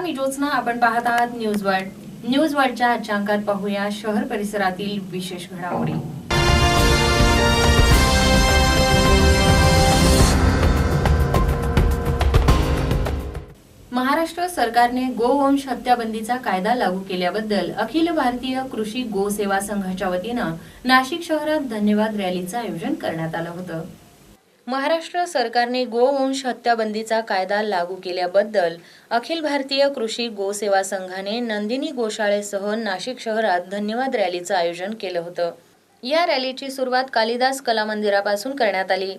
मी ज्योत्स्ना, आपण पाहत आहात न्यूज वर्ल्ड. न्यूज वर्ल्डच्या आजच्या अंकात पाहूया शहर परिसरातील विशेष घडामोडी. महाराष्ट्र सरकारने गोवंश हत्याबंदीचा कायदा लागू केल्याबद्दल अखिल भारतीय कृषी गो सेवा संघाच्या वतीनं नाशिक शहरात धन्यवाद रॅलीचं आयोजन करण्यात आलं होतं. महाराष्ट्र सरकारने गोवंश हत्याबंदीचा कायदा लागू केल्याबद्दल अखिल भारतीय कृषी गो सेवा संघाने नंदिनी गोशाळेसह नाशिक शहरात धन्यवाद रॅलीचं आयोजन केलं होतं. या रॅलीची सुरुवात कालिदास कला मंदिरापासून करण्यात आली.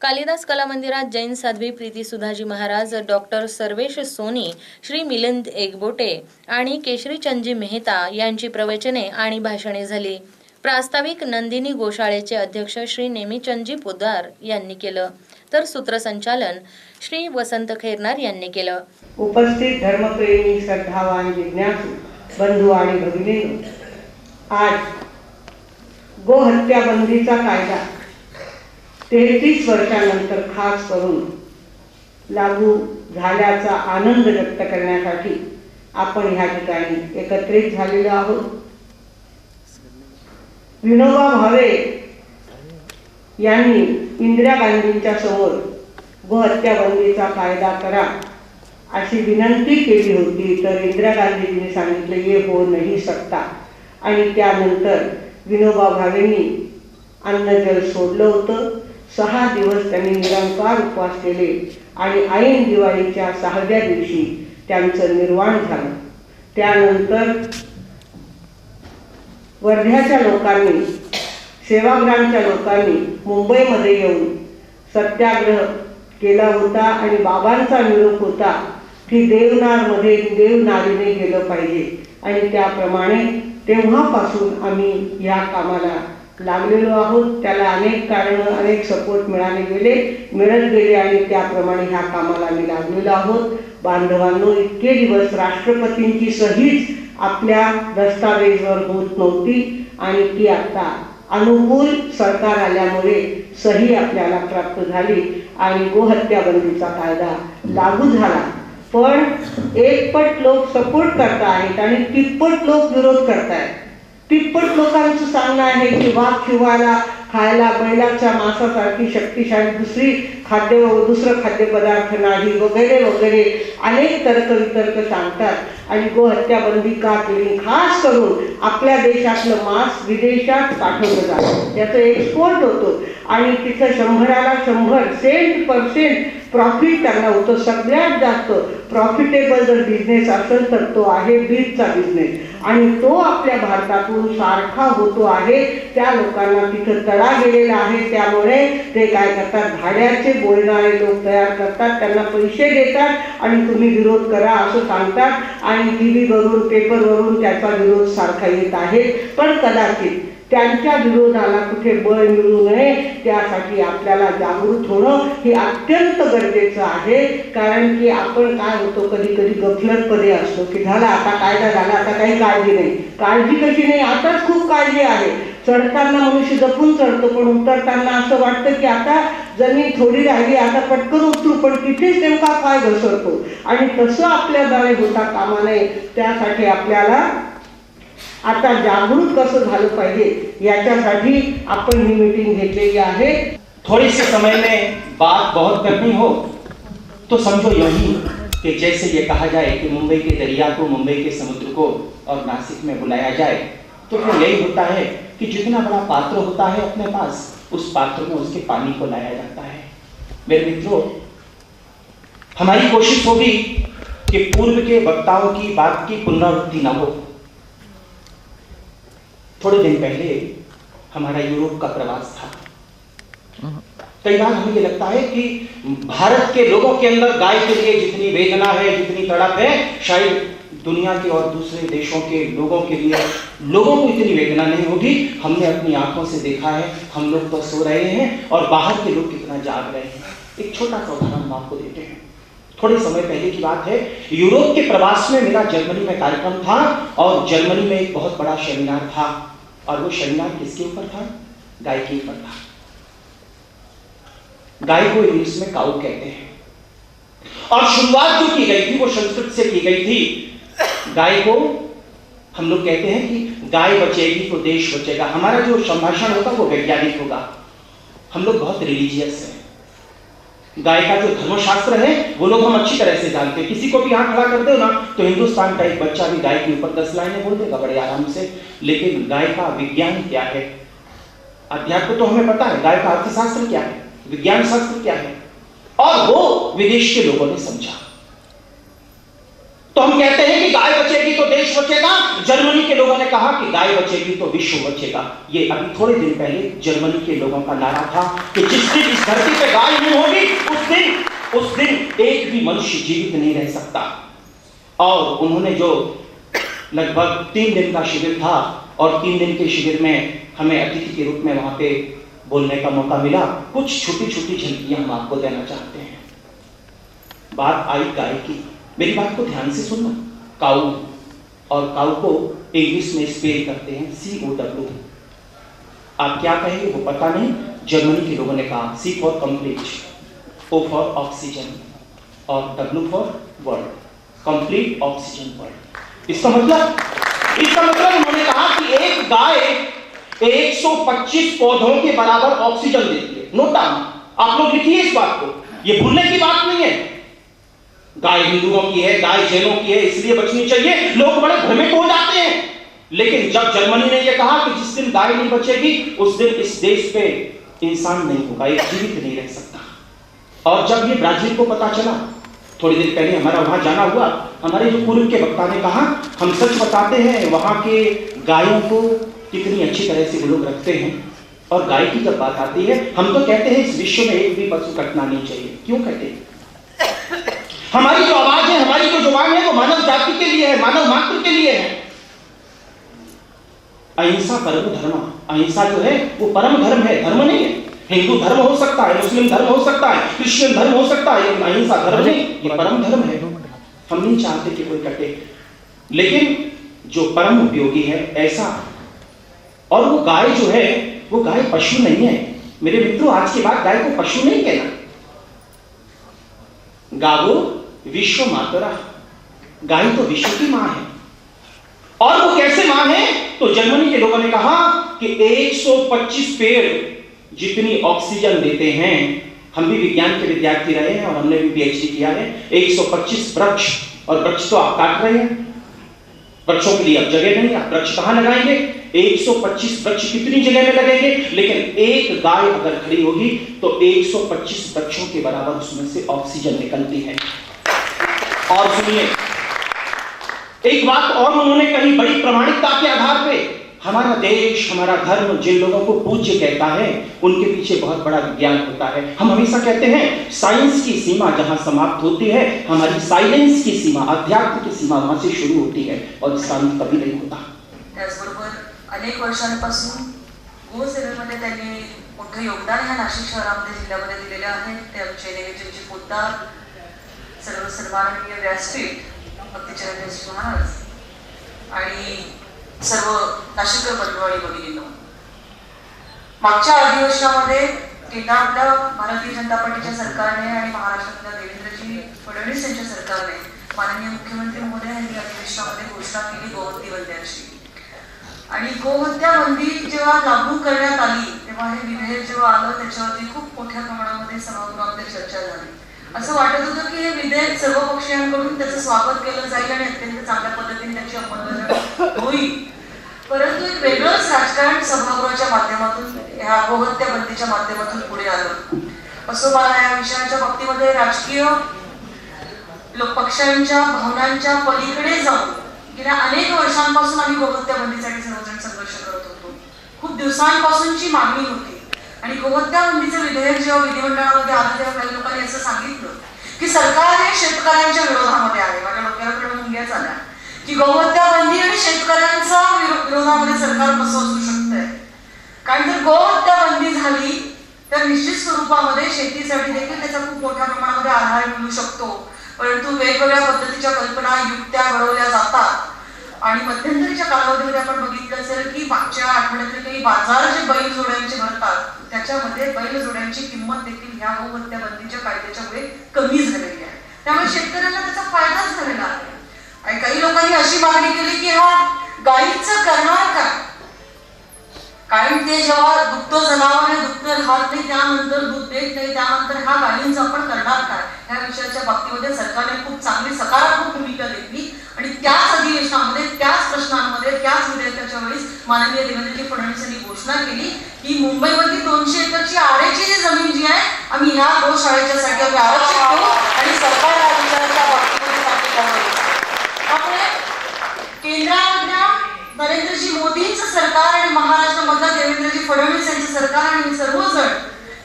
कालिदास कला मंदिरात जैन साध्वी प्रीती सुधाजी महाराज, डॉक्टर सर्वेश सोनी, श्री मिलिंद एकबोटे आणि केशरीचंदजी मेहता यांची प्रवचने आणि भाषणे झाली. प्रास्ताविक नंदिनी गोशाळेचे अध्यक्ष श्री नेमीचंदजी पोद्दार यांनी केलं, तर सूत्रसंचालन श्री वसंत खैरनार यांनी केलं. उपस्थित धर्मप्रेमी, श्रद्धावान, जिज्ञासू बंधू आणि भगिनींनो, आज गोहत्या बंदीचा कायदा 33 वर्षांनंतर खास करून लागू झाल्याचा आनंद व्यक्त करण्यासाठी आपण ह्या ठिकाणी एकत्रित झालेलो आहोत. विनोबा भावे यांनी इंदिरा गांधींच्या समोर गोहत्या बंदीचा कायदा करा अशी विनंती केली होती, तर इंदिरा गांधींनी सांगितलं ये हो नहीं सकता. आणि त्यानंतर विनोबा भावेंनी अन्नजल सोडलं होतं. 6 दिवस त्यांनी निरंकार उपवास केले आणि ऐन दिवाळीच्या 6व्या दिवशी त्यांचं निर्वाण झालं. त्यानंतर वर्ध्याच्या लोकांनी, सेवाग्रामच्या लोकांनी मुंबईमध्ये येऊन सत्याग्रह केला होता आणि बाबांचा निरोप होता की देवनारमध्ये देवनारीने गेलं पाहिजे. आणि त्याप्रमाणे तेव्हापासून आम्ही या कामाला लागलेलो आहोत. त्याला अनेक कारणं, अनेक सपोर्ट मिळत गेले आणि त्याप्रमाणे ह्या कामाला आम्ही लागलेलो आहोत. बांधवांनो, इतके दिवस राष्ट्रपतींची सहीच आपल्या दस्तावेजवर होत नव्हती आणि ती आता अनुकूल सरकार आल्यामुळे सही आपल्याला प्राप्त झाली आणि गोहत्या बंदीचा कायदा लागू झाला. पण एकपट लोक सपोर्ट करत आहेत आणि तिप्पट लोक विरोध करतायत. तिप्पट लोकांचं सांगणं आहे की वाघ शिवायला खायला बैलाच्या मांसासारखी शक्तिशाली दुसरं खाद्यपदार्थ नाही, वगैरे वगैरे अनेक तर्क सांगतात आणि गोहत्या बंदी का केली. खास करून आपल्या देशातलं मांस विदेशात पाठवलं जातं, त्याचं एक्सपोर्ट होतो आणि तिथं 100ला 100% प्रॉफिट त्यांना होतं. सगळ्यात जास्त प्रॉफिटेबल जर बिझनेस असेल तर तो आहे बीजचा बिझनेस आणि तो आपल्या भारतातून सारखा होतो आहे. त्या लोकांना तिथं तडा गेलेला आहे. त्यामुळे ते काय करतात, भाड्याचे बोलणारे लोक तयार करतात, त्यांना पैसे देतात आणि तुम्ही विरोध करा असं सांगतात आणि टीव्हीवरून, पेपरवरून त्याचा विरोध सारखा येत आहे. पण कदाचित त्यांच्या विरोधाला कुठे बळ मिळू नये त्यासाठी आपल्याला जागृत होणं हे अत्यंत गरजेचं आहे. कारण की आपण काय होतो, कधी कधी गफलतपणे असतो की झाला आता कायदा झाला, आता काही काळजी नाही. काळजी कशी नाही, आताच खूप काळजी आहे. चढताना मनुष्य जपून चढतो, पण उतरताना असं वाटतं की आता जमीन थोडी राहिली, आता पटकन उतरू, पण तिथेच नेमका पाय घसरतो. आणि तसं आपल्याद्वारे होता कामा नये, त्यासाठी आपल्याला आता जागरूक कसं झालं पाहिजे याच्यासाठी आपण ही मीटिंग घेतलेली आहे. थोड़ी से समय में बात बहुत करनी हो तो समझो यही कि जैसे ये कहा जाए कि मुंबई के दरिया को, मुंबई के समुद्र को और नासिक में बुलाया जाए, तो फिर यही होता है कि जितना बड़ा पात्र होता है अपने पास, उस पात्र में उसके पानी को लाया जाता है. मेरे मित्रों, हमारी कोशिश होगी कि पूर्व के वक्ताओं की बात की पुनरावृत्ति न हो. थोड़े दिन पहले हमारा यूरोप का प्रवास था. कई बार हमें ये लगता है कि भारत के लोगों के अंदर गाय के लिए जितनी वेदना है, जितनी तड़प है, शायद दुनिया के और दूसरे देशों के लोगों के लिए लोगों को इतनी वेदना नहीं होगी. हमने अपनी आंखों से देखा है, हम लोग तो सो रहे हैं और बाहर के लोग कितना जाग रहे हैं. एक छोटा सा उदाहरण हम आपको देते हैं. थोड़े समय पहले की बात है, यूरोप के प्रवास में मेरा जर्मनी में कार्यक्रम था और जर्मनी में एक बहुत बड़ा सेमिनार था. और वो सेमिनार किसके ऊपर था? गाय के ऊपर था. गाय को इंग्लिश में काऊ कहते हैं. और शुरुआत जो की गई थी वो संस्कृत से की गई थी। गाय को हम लोग कहते हैं कि गाय बचेगी तो देश बचेगा। हमारा जो संभाषण होगा वो वैज्ञानिक होगा। हम लोग बहुत रिलीजियस हैं। गाय का जो धर्मशास्त्र है वो लोग हम अच्छी तरह से जानते हैं। किसी को भी हाथ खड़ा कर दो ना तो हिंदुस्तान का एक बच्चा भी गाय के ऊपर 10 लाइनें बोल देगा बड़े आराम से। लेकिन गाय का विज्ञान क्या है? अध्यात्म तो हमें पता है, गाय का अर्थशास्त्र क्या है, विज्ञान शास्त्र क्या है, और वो विदेश के लोगों ने समझा। तो हम कहते हैं कि गाय बचेगी तो देश बचेगा। जर्मनी के लोगों ने कहा कि गाय बचेगी तो विश्व बचेगा। ये अभी थोड़े दिन पहले जर्मनी के लोगों का नारा था कि जिस दिन इस धरती पे गाय नहीं होगी उस दिन एक भी मनुष्य जीवित नहीं रह सकता। और उन्होंने जो लगभग 3 दिन का शिविर था और 3 दिन के शिविर में हमें अतिथि के रूप में वहां पे बोलने का मौका मिला। कुछ छोटी छोटी झलकियां हम आपको देना चाहते हैं। बात आई गाय की। मेरी बात को ध्यान से सुनना। काऊ, और काऊ को इंग्लिश में स्पेल करते हैं COW। आप क्या कहेंगे वो पता नहीं। जर्मनी के लोगों ने कहा C for complete, O for oxygen और W for world, complete oxygen world. इसका मतलब उन्होंने कहा कि एक गाय 125 पौधों के बराबर ऑक्सीजन देती है। नोट डाउन, आप लोग लिखिए इस बात को, ये भूलने की बात नहीं है। गाय हिंदुओं की है, गाय जैनों की है, इसलिए बचनी चाहिए। लोग बड़े भ्रमित हो जाते हैं। लेकिन जब जर्मनी ने यह कहा कि जिस दिन गाय नहीं बचेगी उस दिन इस देश पे इंसान नहीं होगा, एक जीवित नहीं रह सकता। और जब ये ब्राजील को पता चला, थोड़ी देर पहले हमारा वहां जाना हुआ, हमारे जो पूर्व के वक्ता ने कहा हम सच बताते हैं वहां के गायों को कितनी अच्छी तरह से वो लोग रखते हैं। और गाय की जब बात आती है, हम तो कहते हैं इस विश्व में एक भी पशु कटना नहीं चाहिए। क्यों कहते हैं? हमारी जो आवाज है, हमारी जो जुबान है वो मानव जाति के लिए है, मानव मात्र के लिए है। अहिंसा परम धर्म। अहिंसा जो है वो परम धर्म है, धर्म नहीं है। हिंदू धर्म हो सकता है, मुस्लिम धर्म हो सकता है, क्रिश्चियन धर्म हो सकता है, लेकिन अहिंसा धर्म नहीं, ये परम धर्म है। हम नहीं चाहते कि कोई कटे, लेकिन जो परम उपयोगी है ऐसा। और वो गाय जो है वो गाय पशु नहीं है मेरे मित्रों। आज के बाद गाय को पशु नहीं कहना। गावो विश्व मातरा, गाय तो विश्व की मां है। और वो कैसे मां है? तो जर्मनी के लोगों ने कहा कि 125 पेड़ जितनी ऑक्सीजन देते हैं, हम भी विज्ञान के विद्यार्थी रहे हैं और हमने भी PhD किया है। 125 वृक्ष, और वृक्ष तो आप काट रहे हैं, वृक्षों के लिए अब जगह नहीं, आप वृक्ष कहां लगाएंगे? 125 वृक्ष कितनी जगह में लगेंगे? लेकिन एक गाय अगर खड़ी होगी तो 125 वृक्षों के बराबर उसमें से ऑक्सीजन निकलती है। और सुनिए, एक बात और उन्होंने कही बड़ी प्रामाणिकता के आधार पे। हमारा देश, हमारा धर्म जिन लोगों को पूज्य कहता है उनके पीछे बहुत बड़ा विज्ञान होता है। हम हमेशा कहते हैं साइंस की सीमा जहां समाप्त होती है, हमारी साइलेंस की सीमा, अध्यात्म की सीमा वहां से शुरू होती है, और इसका अंत कभी नहीं होता। त्याचबरोबर अनेक वर्षांपासून गोसेवेमध्ये त्यांनी मोठं योगदान ह्या नाशिक शहरामध्ये जिल्ह्यामध्ये दिलेलं आहे। ते आमचे नैवेद्यचे पोद्दार, सर्व सन्माननीय व्यासपीठ भक्तिचरण महाराज आणि सर्व नाशिककर बंधुआणी भगिनींनो, मागच्या अधिवेशनामध्ये केंद्रातल्या भारतीय जनता पार्टीच्या सरकारने आणि महाराष्ट्रातल्या देवेंद्रजी फडणवीस यांच्या सरकारने माननीय मुख्यमंत्री महोदय यांनी अधिवेशनामध्ये घोषणा केली गोहत्या बंदीची। आणि गोहत्या बंदी जेव्हा लागू करण्यात आली तेव्हा हे विधेयक जेव्हा आलं त्याच्यावरती खूप मोठ्या प्रमाणामध्ये सभागृहामध्ये चर्चा झाली। असं वाटत होतं की हे विधेयक सर्व पक्षीयांकडून त्याचं स्वागत केलं जाईल आणि अत्यंत चांगल्या पद्धतीने त्याची अंमलबजावणी होईल। परंतु एक वेगळंच राजकारण सभागृहाच्या माध्यमातून, ह्या गोहत्या बंदीच्या माध्यमातून पुढे आलं। असो मला या विषयाच्या बाबतीमध्ये राजकीय पक्षांच्या भावनांच्या पलीकडे जाऊन गेल्या अनेक वर्षांपासून आम्ही गोहत्या बंदीसाठी सर्वजण संघर्ष करत होतो। खूप दिवसांपासूनची मागणी होती आणि गोहत्या बंदीचं विधेयक जेव्हा विधिमंडळामध्ये आलं तेव्हा काही लोकांनी असं सांगितलं की सरकार हे शेतकऱ्यांच्या विरोधामध्ये आहे। माझ्या डोक्याकडे मुंग्याच आल्या की गोहत्या बंदी आणि शेतकऱ्यांचा विरोधामध्ये सरकार कसं असू शकतंय। कारण जर गोहत्या बंदी झाली तर निश्चित स्वरूपामध्ये शेतीसाठी देखील त्याचा खूप मोठ्या प्रमाणामध्ये आधार मिळू शकतो। परंतु वेगवेगळ्या पद्धतीच्या कल्पना, युक्त्या घडवल्या जातात आणि मध्यंतरीच्या कालावधीमध्ये आपण बघितलं असेल की मागच्या आठवड्यातले काही बाजार जे बैल जोड्यांचे भरतात त्याच्यामध्ये बैल जोड्यांची किंमत देखील ह्या गोहत्या बंदीच्या कायद्याच्या मुळे कमी झालेली आहे। त्यामुळे शेतकऱ्यांना त्याचा फायदाच झालेला आहे. आणि काही लोकांनी अशी मागणी केली की हा गायीचं करणार काय, कारण ते जेव्हा दुभतं जनावर आहे, दुभतं राहत नाही, त्यानंतर दूध देत नाही, त्यानंतर हा गायींचं आपण करणार काय, ह्या विषयाच्या बाबतीमध्ये सरकारने खूप चांगली सकारात्मक भूमिका घेतली. आणि त्याच अधिवेशनामध्ये, त्याच प्रश्नांमध्ये, त्याच विधेयकाच्या वेळेस माननीय देवेंद्रजी फडणवीस यांनी घोषणा केली की मुंबईमधली 200 एकरची आरेची जी जमीन जी आहे आम्ही ह्या गोशाळेच्यासाठी आम्ही आरक्षित करू आणि सरकार या विषयाच्या बाबतीमध्ये काही करू. त्यामुळे केंद्रामधल्या नरेंद्रजी मोदींचं सरकार आणि महाराष्ट्रामधलं देवेंद्रजी फडणवीस यांचं सरकार आणि सर्वजण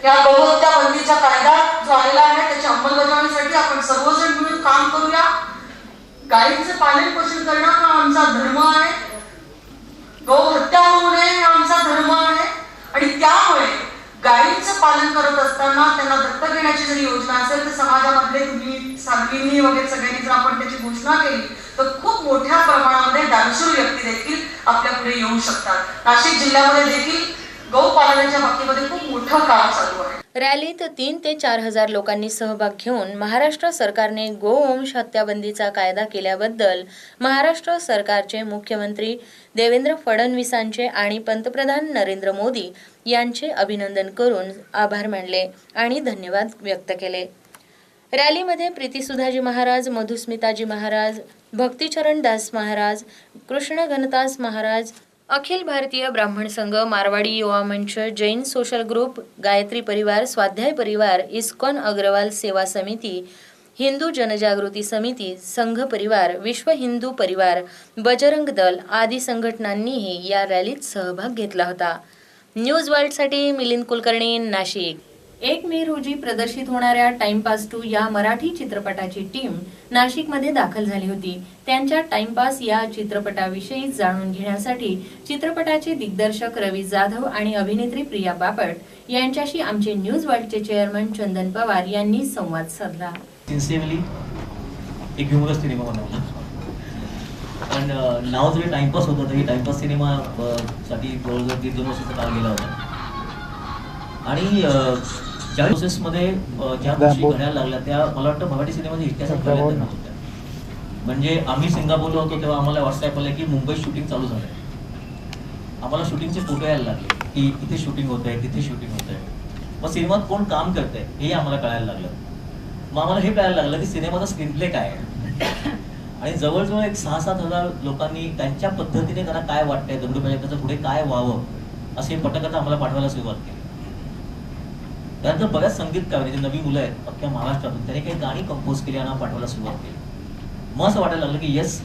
या गौहत्या बंदीचा कायदा जो आलेला आहे त्याच्या अंमलबजावणीसाठी आपण सर्वजण मिळून काम करूया. गायींचं पालन पोषण करणं हा आमचा धर्म आहे, गौ हत्या होऊ नये हा आमचा धर्म आहे. आणि त्यामुळे गायींचं पालन करत असताना त्यांना दत्तक घेण्याची जरी योजना असेल तर समाजामधले तुम्ही साध्वींनी वगैरे सगळ्यांनी जर आपण त्याची घोषणा केली तर खूप मोठ्या प्रमाणामध्ये दानशूर व्यक्ती देखील आपल्या पुढे येऊ शकतात. नाशिक जिल्ह्यामध्ये देखील गौ पालनाच्या बाबतीमध्ये खूप मोठं काम चालू आहे. रॅलीत 3 ते 4 हजार लोकांनी सहभाग घेऊन महाराष्ट्र सरकारने गोवंश हत्याबंदीचा कायदा केल्याबद्दल महाराष्ट्र सरकारचे मुख्यमंत्री देवेंद्र फडणवीसांचे आणि पंतप्रधान नरेंद्र मोदी यांचे अभिनंदन करून आभार मानले आणि धन्यवाद व्यक्त केले. रॅलीमध्ये प्रीतीसुधाजी महाराज, मधुस्मिताजी महाराज, भक्तिचरण दास महाराज, कृष्ण घनदास महाराज, अखिल भारतीय ब्राह्मण संघ, मारवाडी युवा मंच, जैन सोशल ग्रुप, गायत्री परिवार, स्वाध्याय परिवार, इस्कॉन अग्रवाल सेवा समिती, हिंदू जनजागृती समिती, संघ परिवार, विश्व हिंदू परिवार, बजरंग दल आदी संघटनांनीही या रॅलीत सहभाग घेतला होता. न्यूज वर्ल्डसाठी मिलिंद कुलकर्णी, नाशिक. 1 मे रोजी प्रदर्शित होणाऱ्या टाइमपास 2 या मराठी चित्रपटाची टीम नाशिकमध्ये दाखल झाली होती. त्यांच्या टाइमपास या चित्रपटाविषयी जाणून घेण्यासाठी चित्रपटाचे दिग्दर्शक रवी जाधव आणि अभिनेत्री प्रिया बापट यांच्याशी आमचे न्यूज वर्ल्डचे चेअरमन चंदन पवार यांनी संवाद साधला. सिन्सिअरली एक ह्युमरस सिनेमा बनवला आणि नाव जरी टाइमपास होतं तरी टाइमपास सिनेमा साठी जवळजवळ 1.5-2 वर्षाचा काळ गेला होता. आणि ज्या प्रोसेसमध्ये ज्या गोष्टी घडायला लागल्या त्या मला वाटतं मराठी सिनेमाच्या इतिहासात पहिल्यांदा नव्हत्या. म्हणजे आम्ही सिंगापूरला होतो तेव्हा आम्हाला व्हॉट्सअप आलं की मुंबईत शूटिंग चालू झालंय. आम्हाला शूटिंगचे फोटो यायला लागले की इथे शूटिंग होत आहे, तिथे शूटिंग होत आहे. मग सिनेमात कोण काम करतंय हे आम्हाला कळायला लागलं. मग आम्हाला हे कळायला लागलं की सिनेमाचा स्क्रीनप्ले काय आहे. आणि जवळजवळ एक 6-7 हजार लोकांनी त्यांच्या पद्धतीने त्यांना काय वाटतंय दगडूबाई त्याचं पुढे काय व्हावं असे पटकथा आम्हाला पाठवायला सुरुवात केली. त्यानंतर बऱ्याच संगीतकार जे नवी मुलं आहेत अख्ख्या महाराष्ट्रातून त्यांनी काही गाणी कंपोज केली आणि पाठवायला सुरुवात केली. मग असं वाटायला लागलं की येस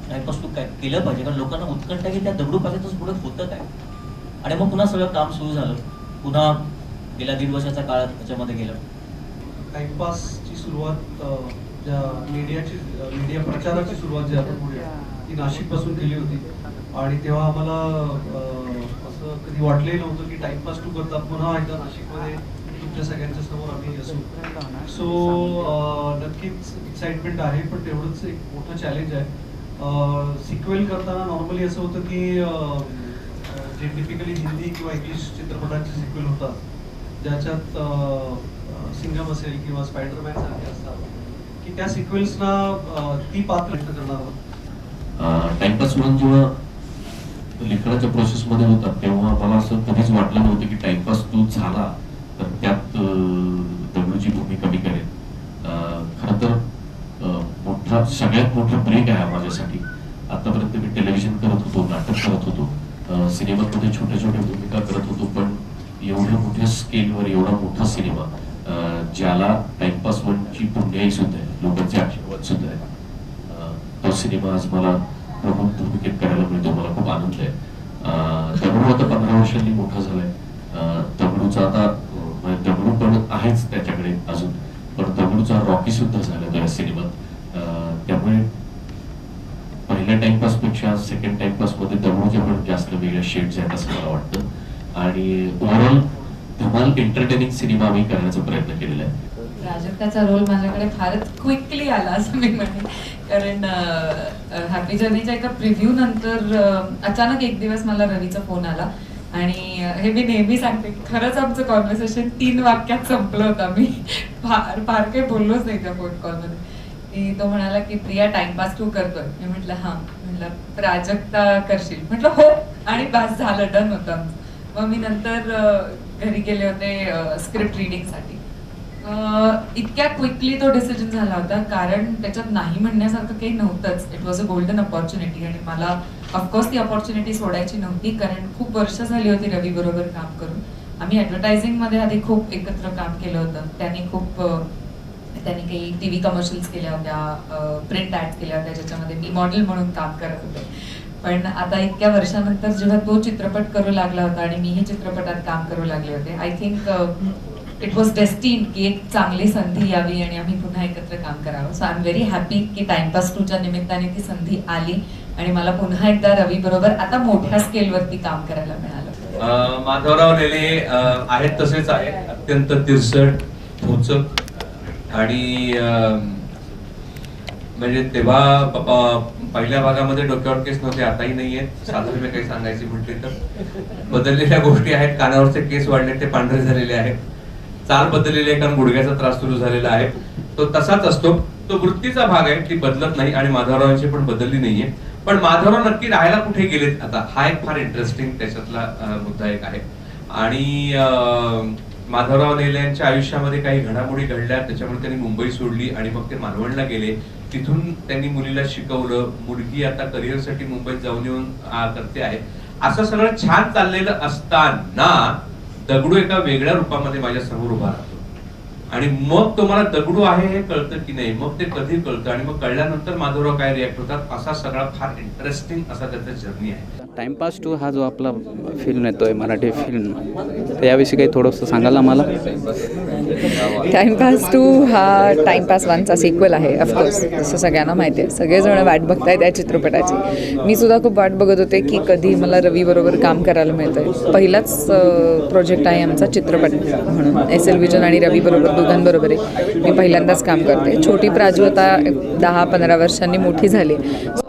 टाइमपास टू काय केलं पाहिजे, कारण लोकांना उत्कंठ आहे की त्या दगडूबाईतच पुढे होतं काय. आणि मग पुन्हा सगळं काम सुरू झालं. पुन्हा गेल्या 1.5 वर्षाचा काळ त्याच्यामध्ये गेला. टाइमपासची सुरुवात ज्या मीडिया प्रचाराची सुरुवात जी आपण म्हणूया ती नाशिकपासून केली होती. आणि तेव्हा आम्हाला असं कधी वाटलंही नव्हतं की टाइमपास टू करता पुन्हा एकदा नाशिकमध्ये तुमच्या सगळ्यांच्या समोर आम्ही असू. सो नक्कीच एक्साइटमेंट आहे, पण तेवढंच एक मोठं चॅलेंज आहे. सिक्वेल करताना नॉर्मली असं होतं की जे टिपिकली हिंदी किंवा इंग्लिश चित्रपटांचे सिक्वेल होतात ज्याच्यात सिंगम असेल किंवा स्पायडरमॅन सारखे असतात की त्या सिक्वेल्सना ती पात्र करणार आहोत. टाइमपास म्हणून जेव्हा लेखनाच्या प्रोसेसमध्ये होता तेव्हा मला असं कधीच वाटलं नव्हतं की टाइमपास तू झाला तर त्यात दगडूची भूमिका मी करेन. खरं तर मोठा सगळ्यात मोठा ब्रेक आहे माझ्यासाठी. आतापर्यंत मी टेलिव्हिजन करत होतो, नाटक करत होतो, सिनेमामध्ये छोट्या छोट्या भूमिका करत होतो, पण एवढ्या मोठ्या स्केलवर एवढा मोठा सिनेमा ज्याला टाइमपास वनची पुण्याई सुद्धा आहे, लोकांचे आशीर्वाद सुद्धा आहे, तो सिनेमा आज मला प्रमुख भूमिकेत करायला मिळतो. मला खूप आनंद आहे. दगडू आता 15 वर्षांनी मोठा झालाय. दगडूचा आता दगडू पण आहेच त्याच्याकडे अजून, पण दगडूचा रॉकी सुद्धा झाला या सिनेमात. त्यामुळे पहिल्या टाइमपास पेक्षा सेकंड टाइमपास मध्ये दगडूच्या पण जास्त वेगळ्या शेड्स आहेत असं मला वाटतं. आणि ओव्हरऑल धमाल एंटरटेनिंग सिनेमा आम्ही करण्याचा प्रयत्न केलेला आहे. प्राजक्ताचा रोल माझ्याकडे फारच क्विकली आला असं मी म्हणेन, कारण हॅपी जर्नीच्या एका प्रिव्ह्यू नंतर अचानक एक दिवस मला रवीचा फोन आला. आणि हे मी नेहमी सांगते, खरंच आमचं कॉन्व्हर्सेशन 3 वाक्यात संपलं होतं. मी फार काही बोललोच नाही त्या फोन कॉलमध्ये की तो म्हणाला की प्रिया टाइमपास तू करतोय. मी म्हटलं हां. म्हटलं प्राजक्ता करशील. म्हटलं हो. आणि बस झालं, डन होतं आमचं. मग मी नंतर घरी गेले होते स्क्रिप्ट रिडिंगसाठी. इतक्या क्विकली तो डिसिजन झाला होता कारण त्याच्यात नाही म्हणण्यासारखं काही नव्हतंच. It was a golden opportunity आणि मला ऑफकोर्स ती अपॉर्च्युनिटी सोडायची नव्हती कारण खूप वर्ष झाली होती रवी बरोबर काम करून. आम्ही ॲडव्हर्टायझिंगमध्ये आधी खूप एकत्र काम केलं होतं. त्यांनी काही TV कमर्शियल्स केल्या होत्या, प्रिंट ॲड्स केल्या होत्या ज्याच्यामध्ये मी मॉडेल म्हणून काम करत होते. पण आता इतक्या वर्षानंतर जेव्हा तो चित्रपट करू लागला होता आणि मीही चित्रपटात काम करू लागले होते, I think it was destine की एक चांगली संधी यावी आणि आम्ही पुन्हा एकत्र काम करावं. So I am very happy की टाइमपास 2च्या निमित्ताने ती संधी आली आणि मला पुन्हा एकदा रवी बरोबर आता मोठ्या स्केलवरती काम करायला मिळालं. माधवराव नेले आहेत तसेच आहे, अत्यंत तिरसट, खोचक आणि म्हणजे तेव्हा पहिल्या भागामध्ये डोक्यावर केस नव्हते, आताही नाहीये. साधारण मी काही सांगायची म्हटली तर बदललेल्या गोष्टी आहेत. कानावरचे केस वाढले, ते पांढरे झालेले आहेत. चाल बदललेली आहे कारण गुडघ्याचा त्रास सुरू झालेला आहे. तो तसाच असतो, तो वृत्तीचा भाग आहे, ती बदलत नाही आणि माधवरावांची पण बदलली नाहीये. पण माधवराव नक्की राहायला कुठे गेलेत आता, हा एक फार इंटरेस्टिंग त्याच्यातला मुद्दा एक आहे. आणि माधवराव नेले यांच्या आयुष्यामध्ये काही घडामोडी घडल्या, त्याच्यामुळे त्यांनी मुंबई सोडली आणि मग ते मालवणला गेले. तिथून त्यांनी मुलीला शिकवलं. मुलगी आता करिअरसाठी मुंबईत जाऊन येऊन करते आहे. असं सगळं छान चाललेलं असताना दगडू एका वेगळ्या रूपामध्ये माझ्या समोर उभा राहतो आणि मग तो मला दगडू आहे हे कळतं की नाही, मग ते कधी कळतं आणि मग कळल्यानंतर माधवराव काय रिॲक्ट होतात, असा सगळा फार इंटरेस्टिंग असा त्याचा जर्नी आहे. टाइमपास 2 हा जो आपला फिल्म येतोय, मराठी फिल्म, तर याविषयी काही थोडंसं सांगाल आम्हाला? टाइमपास 2 हा टाइमपास 1चा सिक्वल आहे. ऑफकोर्स जसं सगळ्यांना माहिती आहे, सगळेजण वाट बघतायत त्या चित्रपटाची. मी सुद्धा खूप वाट बघत होते की कधी मला रवी बरोबर काम करायला मिळतंय. पहिलाच प्रोजेक्ट आहे आमचा चित्रपट म्हणून. SL विजन आणि रवी बरोबर दोघांबरोबर आहे. मी पहिल्यांदाच काम करते. छोटी प्राजू आता 10-15 वर्षांनी मोठी झाली.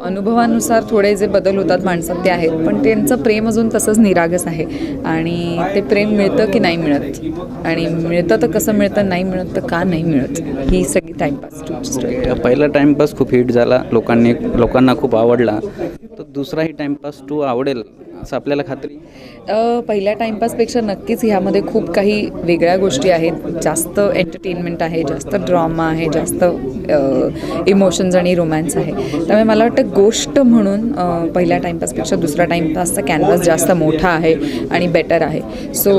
अनुभवानुसार थोडे जे बदल होतात माणसात ते आहेत, पण त्यांचं प्रेम अजून तसंच निरागस आहे आणि ते प्रेम मिळतं की नाही मिळत, आणि मिळतं तर कसं मिळतं, नाही मिळत तर का नाही मिळत, ही सगळी टाइमपास 2ची स्टोरी. पहिला टाइमपास खूप हिट झाला, लोकांना खूप आवडला. तर दुसराही टाइमपास 2 आवडेल असं आपल्याला खात्री? पहिल्या टाइमपासपेक्षा नक्कीच ह्यामध्ये खूप काही वेगळ्या गोष्टी आहेत. जास्त एंटरटेनमेंट आहे, जास्त ड्रामा आहे, जास्त इमोशन्स आणि रोमॅन्स आहे. त्यामुळे मला वाटतं गोष्ट म्हणून पहिल्या टाइमपासपेक्षा दुसरा टाइमपासचा कॅनव्हास जास्त मोठा आहे आणि बेटर आहे. सो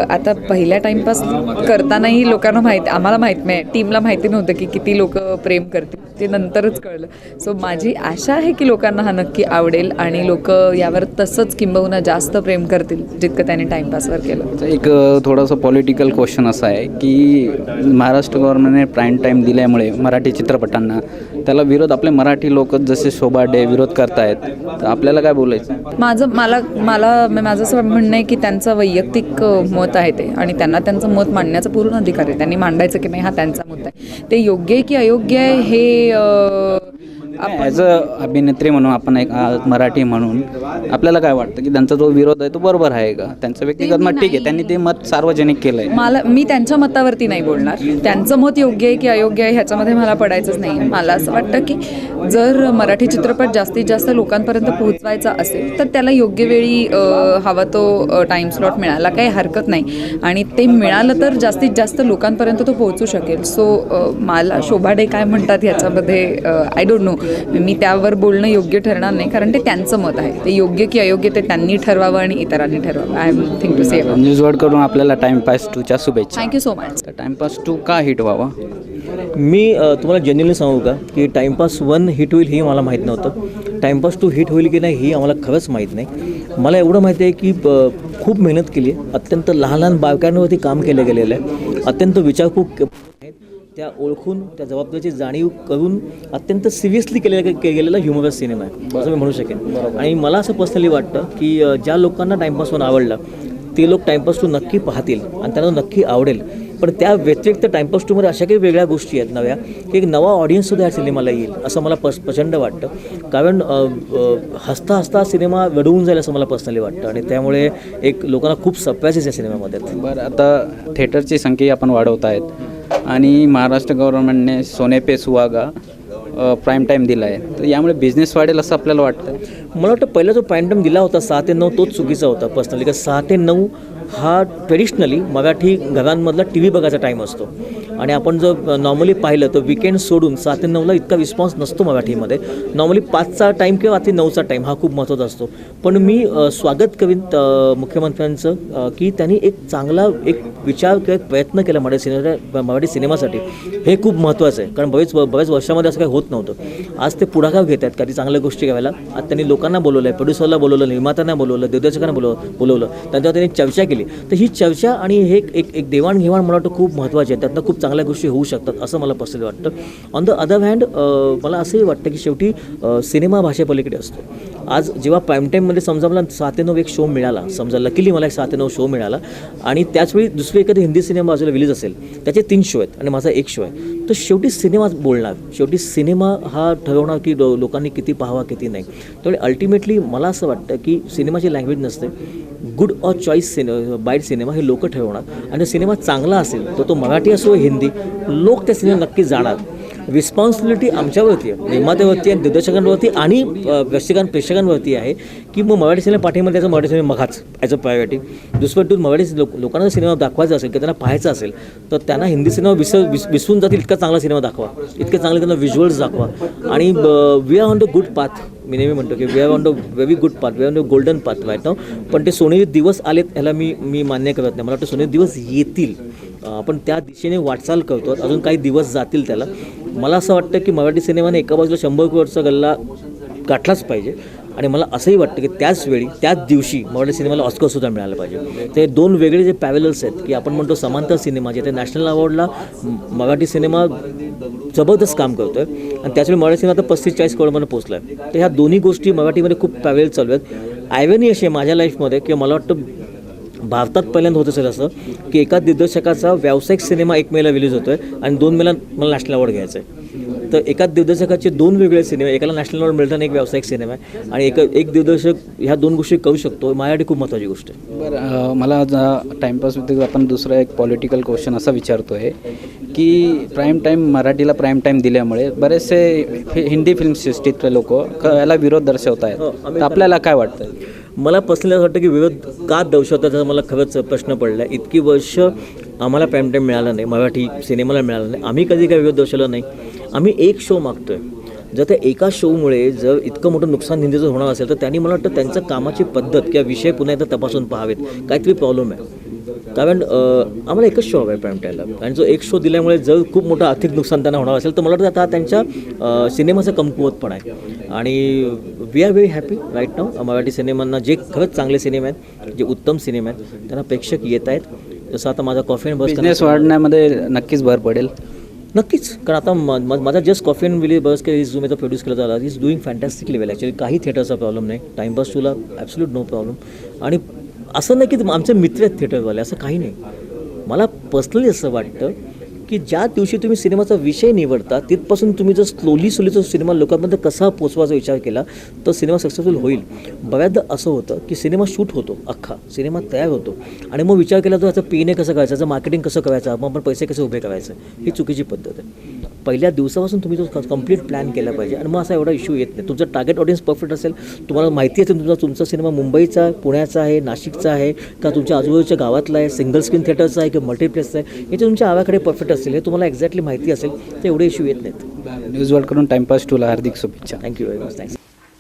आता पहिल्या टाइमपास करतानाही लोकांना आम्हाला माहीत नाही, टीमला माहिती नव्हतं की किती लोक प्रेम करतील, ते नंतरच कळलं. सो माझी आशा आहे की लोकांना हा नक्की आवडेल आणि लोक यावर तसंच किंबहुना जास्त प्रेम करतील जितकं त्याने टाइमपासवर केलं. एक थोडंसं पॉलिटिकल क्वेश्चन असा आहे की महाराष्ट्र गव्हर्नमेंटने प्राईम टाईम दिल्यामुळे मराठी चित्रपटांना त्याला विरोध आपले मराठी लोक जसे शोभा डे विरोध करतायत, तर आपल्याला काय बोलायचं? माझं असं म्हणणं आहे की त्यांचं वैयक्तिक मत आहे ते, आणि त्यांना त्यांचं मत मांडण्याचा पूर्ण अधिकार आहे. त्यांनी मांडायचं की नाही हा त्यांचा मुद्दा आहे. ते योग्य आहे की अयोग्य आहे हे ॲज अ अभिनेत्री म्हणून, आपण एक मराठी म्हणून आपल्याला काय वाटतं की त्यांचा जो विरोध आहे तो बरोबर आहे का? त्यांचं व्यक्तिगत मत ठीक आहे, त्यांनी ते मत सार्वजनिक केलं आहे. मी त्यांच्या मतावरती नाही बोलणार. त्यांचं मत योग्य आहे की अयोग्य आहे ह्याच्यामध्ये मला पडायचंच नाही. मला असं वाटतं की जर मराठी चित्रपट जास्तीत जास्त लोकांपर्यंत पोहोचवायचा असेल तर त्याला योग्य वेळी हवा तो टाईम स्लॉट मिळाला काही हरकत नाही, आणि ते मिळालं तर जास्तीत जास्त लोकांपर्यंत तो पोहोचू शकेल. सो मला शोभा डे काय म्हणतात ह्याच्यामध्ये आय डोंट नो, मी त्यावर बोलणं योग्य ठरणार नाही, कारण ते त्यांचं मत आहे. ते योग्य की अयोग्य ते त्यांनी ठरवावं आणि इतरांनी ठरवावं. आय एम थिंक टू से. न्यूजवर्ड करून आपल्याला टाइमपास 2च्या शुभेच्छा. Thank you so much. टाइमपास 2 का हिट व्हावा? मी तुम्हाला जेन्युइनली सांगू का की टाइमपास 1 हिट होईल हे मला माहीत नव्हतं. टाइमपास 2 हिट होईल की नाही ही आम्हाला खरंच माहीत नाही. मला एवढं माहिती आहे की खूप मेहनत केली आहे, अत्यंत लहान लहान बायकांवरती काम केलं गेलेलं आहे, अत्यंत विचारपूर्वक त्या ओळखून त्या जबाबदारीची जाणीव करून अत्यंत सिरियसली केलेला ह्युमरस सिनेमा आहे असं मी म्हणू शकेन. आणि मला असं पर्सनली वाटतं की ज्या लोकांना टाइमपास 1 आवडला ते लोक टाइमपास 2 नक्की पाहतील आणि त्यांना नक्की आवडेल. पण त्या व्यतिरिक्त टाइमपास 2मध्ये अशा काही वेगळ्या गोष्टी आहेत नव्या, की एक नवा ऑडियन्ससुद्धा या सिनेमाला येईल असं मला प्रचंड वाटतं. कारण हसता हसता सिनेमा वेडवून जाईल असं मला पर्सनली वाटतं, आणि त्यामुळे एक लोकांना खूप सरप्राइजेस या सिनेमामध्ये आहेत. बरं, आता थिएटरची संख्या आपण वाढवत आहेत, आणि महाराष्ट्र गव्हर्नमेंटने सोने पे सुहागा प्राईम टाईम दिला आहे, तर यामुळे बिझनेस वाढेल असं आपल्याला वाटतं. मला वाटतं पहिला जो प्राईम टाईम दिला होता 6 ते 9 तोच चुकीचा होता पर्सनली, कारण 6 ते 9 हा ट्रेडिशनली मराठी घरांमधला टी व्ही बघायचा टाईम असतो. आणि आपण जर नॉर्मली पाहिलं तर विकेंड सोडून 6 ते 9ला इतका रिस्पॉन्स नसतो मराठीमध्ये. नॉर्मली 5चा टाईम किंवा रात्री 9चा टाईम हा खूप महत्त्वाचा असतो. पण मी स्वागत करीन मुख्यमंत्र्यांचं की त्यांनी एक चांगला एक विचार किंवा एक प्रयत्न केला मराठी सिनेमासाठी. हे खूप महत्त्वाचं आहे, कारण बऱ्याच वर्षामध्ये असं काही होत नव्हतं. आज ते पुढाकार घेत आहेत काही चांगल्या गोष्टी करायला. आज त्यांनी लोकांना बोलवलं आहे, प्रोड्युसरला बोलवलं, निर्मात्यांना बोलवलं, दिग्दर्शकांना बोलवलं, त्यांच्यावर त्यांनी चर्चा केली. तर ही चर्चा आणि हे एक देवाणघेवाण मला वाटतं खूप महत्त्वाची आहे. त्यातनं खूप चांगल्या गोष्टी होऊ शकतात असं मला पर्सनली वाटतं. ऑन द अदर हँड मला असंही वाटतं की शेवटी सिनेमा भाषेपलीकडे असतो. आज जेव्हा प्राईम टाईममध्ये समजा मला 6 ते 9 एक शो मिळाला, समजा लकीली मला एक 6 ते 9 शो मिळाला आणि त्याचवेळी दुसरी एखादी हिंदी सिनेमा बाजूला रिलीज असेल, त्याचे 3 शो आहेत आणि माझा 1 शो आहे, तर शेवटी सिनेमा बोलणार. शेवटी सिनेमा हा ठरवणार की लोकांनी किती पाहावा किती नाही. त्यामुळे अल्टिमेटली मला असं वाटतं की सिनेमाची लँग्वेज नसते. गुड ऑर चॉईस बाईट सिनेमा हे लोक ठरवणार. आणि सिनेमा चांगला असेल तर तो मराठी असो हिंदी, लोक त्या सिनेमा नक्की जाणार. रिस्पॉन्सिबिलिटी आमच्यावरती आहे, निर्मात्यावरती आहे, दिग्दर्शकांवरती आणि प्रेक्षकांवरती आहे की मग मराठी सिनेमा पाठीमध्ये त्याचा मराठी सिनेमा बघाच ॲज अ प्रायोरिटी. दुसरं मराठी लोकांना सिनेमा दाखवायचा असेल किंवा त्यांना पाहायचा असेल तर त्यांना हिंदी सिनेमा विसरून जातील इतका चांगला सिनेमा दाखवा, इतके चांगले त्यांना व्हिज्युअल्स दाखवा. आणि we are on the good path. मी नेहमी म्हणतो की we are on the very good path, we are on the golden path right now. पण ते सोनेरी दिवस आलेत ह्याला मी मान्य करत नाही. मला वाटतं सोनेरी दिवस येतील, आपण त्या दिशेने वाटचाल करतो. अजून काही दिवस जातील त्याला. मला असं वाटतं की मराठी सिनेमाने एका बाजूला 100 करोडचा गल्ला गाठलाच पाहिजे. आणि मला असंही वाटतं की त्याच दिवशी मराठी सिनेमाला ऑस्करसुद्धा मिळालं पाहिजे. ते 2 वेगळे जे पॅवेलर्स आहेत की आपण म्हणतो समांतर सिनेमा, जे ते नॅशनल अवॉर्डला मराठी सिनेमा जबरदस्त काम करतो आहे आणि त्याचवेळी मराठी सिनेमा आता 35-40 करोडमध्ये पोचला आहे. तर ह्या दोन्ही गोष्टी मराठीमध्ये खूप पॅवेल चालू आहेत. आयरनी अशी आहे माझ्या लाईफमध्ये की मला वाटतं भारतात पहिल्यांदा होत असेल असं की एका दिग्दर्शकाचा व्यावसायिक सिनेमा 1 मेला रिलीज होतो आहे आणि 2 मेला मला नॅशनल अवॉर्ड घ्यायचं आहे. तर एका दिग्दर्शकाचे 2 वेगळे सिनेमे, एकाला नॅशनल अवॉर्ड मिळतं आणि एक व्यावसायिक सिनेमा आहे आणि एक दिग्दर्शक ह्या 2 गोष्टी करू शकतो. माझ्यासाठी खूप महत्त्वाची गोष्ट आहे. बरं, मला टाईमपास व्यतिरिक्त आपण दुसरा एक पॉलिटिकल क्वेश्चन असा विचारतो आहे की प्राईम टाईम मराठीला प्राईम टाईम दिल्यामुळे बरेचसे हिंदी फिल्म सृष्टीतले लोक याला विरोध दर्शवत आहेत, तर आपल्याला काय वाटतं? मला पर्सनली असं वाटतं की विरोध का दर्शवतात त्याचा मला खरंच प्रश्न पडला आहे. इतकी वर्ष आम्हाला प्राईम टाईम मिळाला नाही, मराठी सिनेमाला मिळाला नाही, आम्ही कधी काय विरोध दर्शवला नाही. आम्ही एक शो मागतो आहे. जर त्या एका शोमुळे जर इतकं मोठं नुकसान हिंदीचं होणार असेल तर त्यांनी मला वाटतं त्यांचं कामाची पद्धत किंवा विषय पुन्हा एकदा तपासून पाहावेत. काहीतरी प्रॉब्लेम आहे. कारण आम्हाला एकच शो हवा आहे प्राईम टाईमला आणि जो एक शो दिल्यामुळे जर खूप मोठं आर्थिक नुकसान त्यांना होणार असेल तर मला वाटतं आता त्यांच्या सिनेमाचा कमकुवतपणा आहे. आणि we are very happy right now. Marathi सिनेमांना जे खरंच चांगले सिनेमे आहेत, जे उत्तम सिनेमे आहेत, त्यांना प्रेक्षक येत आहेत. जसं आता माझा कॉफी अँड बस बिझनेस वाढण्यामध्ये नक्कीच भर पडेल. नक्कीच, कारण आता माझा जस्ट कॉफी अँड विली बस के जो मी प्रोड्यूस केला झाला is doing fantastic level. Actually काही थिएटरचा प्रॉब्लेम नाही, टाईमपास टूला ॲब्सोल्यूट नो प्रॉब्लेम. आणि असं नाही की आमचे मित्र आहेत थिएटरवाले, असं काही नाही. मला पर्सनली असं वाटतं की ज्या दिवशी तुम्ही सिनेमाचा विषय निवडता तिथपासून तुम्ही जर स्लोली तो सिनेमा लोकांपर्यंत कसा पोचवायचा विचार केला तर सिनेमा सक्सेसफुल होईल. बऱ्याचदा असं होतं की सिनेमा शूट होतो, अख्खा सिनेमा तयार होतो आणि मग विचार केला तर याचं पीने कसं करायचं, याचं मार्केटिंग कसं करायचं, मग आपण पैसे कसे उभे करायचे, ही चुकीची पद्धत आहे. पहिल्या दिवसापासून तुम्ही तो कंप्लीट प्लॅन केला पाहिजे आणि मग असा एवढा इश्यू येत नाही. तुमचं टार्गेट ऑडियन्स परफेक्ट असेल, तुम्हाला माहिती असेल तुमचा सिनेमा मुंबईचा, पुण्याचा आहे, नाशिकचा आहे का तुमच्या आजूबाजूच्या गावातला आहे, सिंगल स्क्रीन थिएटरचा आहे किंवा मल्टिप्लेक्सचा आहे, याचे तुमच्या आवाकडे परफेक्ट असेल, हे तुम्हाला एक्झॅक्टली माहिती असेल तर एवढे इश्यू येत नाहीत. न्यूज वर्ल्ड कडून टाइमपास टूला हार्दिक शुभेच्छा. Thank you very much. थँक्स.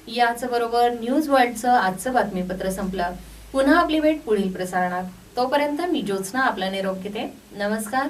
याच बरोबर न्यूज वर्ल्डचं आजचं बातमीपत्र संपलं. पुन्हा आपली भेट पुढील प्रसारणात. तोपर्यंत मी ज्योत्स्ना आपला निरोप घेते. नमस्कार.